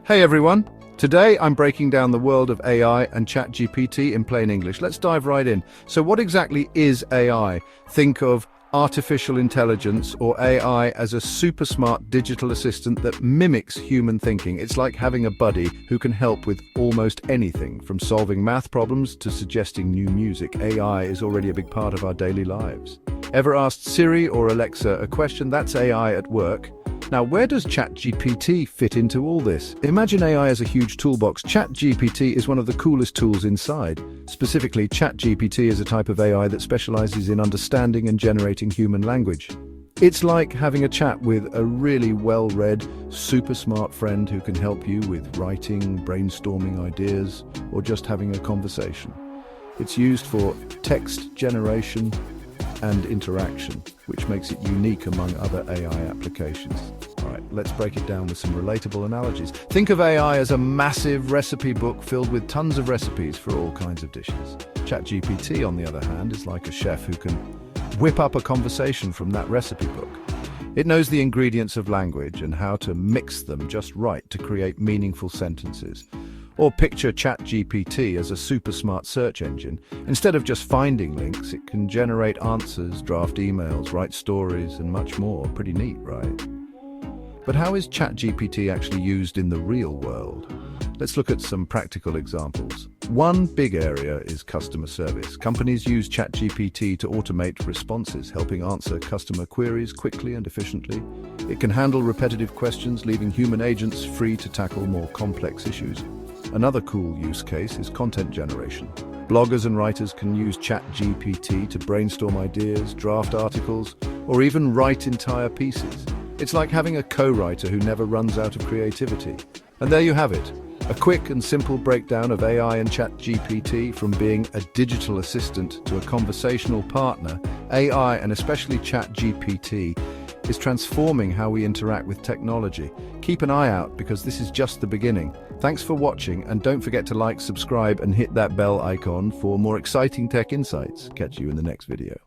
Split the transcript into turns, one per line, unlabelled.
Hey everyone! Today I'm breaking down the world of AI and ChatGPT in plain English. Let's dive right in. So what exactly is AI? Think of artificial intelligence or AI as a super smart digital assistant that mimics human thinking. It's like having a buddy who can help with almost anything, from solving math problems to suggesting new music. AI is already a big part of our daily lives. Ever asked Siri or Alexa a question? That's AI at work. Now, where does ChatGPT fit into all this? Imagine AI as a huge toolbox. ChatGPT is one of the coolest tools inside. Specifically, ChatGPT is a type of AI that specializes in understanding and generating human language. It's like having a chat with a really well-read, super smart friend who can help you with writing, brainstorming ideas, or just having a conversation. It's used for text generation and interaction, which makes it unique among other AI applications. All right, let's break it down with some relatable analogies. Think of AI as a massive recipe book filled with tons of recipes for all kinds of dishes. ChatGPT, on the other hand, is like a chef who can whip up a conversation from that recipe book. It knows the ingredients of language and how to mix them just right to create meaningful sentences. Or picture ChatGPT as a super smart search engine. Instead of just finding links, it can generate answers, draft emails, write stories, and much more. Pretty neat, right? But how is ChatGPT actually used in the real world? Let's look at some practical examples. One big area is customer service. Companies use ChatGPT to automate responses, helping answer customer queries quickly and efficiently. It can handle repetitive questions, leaving human agents free to tackle more complex issues. Another cool use case is content generation. Bloggers and writers can use ChatGPT to brainstorm ideas, draft articles, or even write entire pieces. It's like having a co-writer who never runs out of creativity. And there you have it, a quick and simple breakdown of AI and ChatGPT. From being a digital assistant to a conversational partner, AI, and especially ChatGPT, is transforming how we interact with technology. Keep an eye out, because this is just the beginning. Thanks for watching, and don't forget to like, subscribe, and hit that bell icon for more exciting tech insights. Catch you in the next video.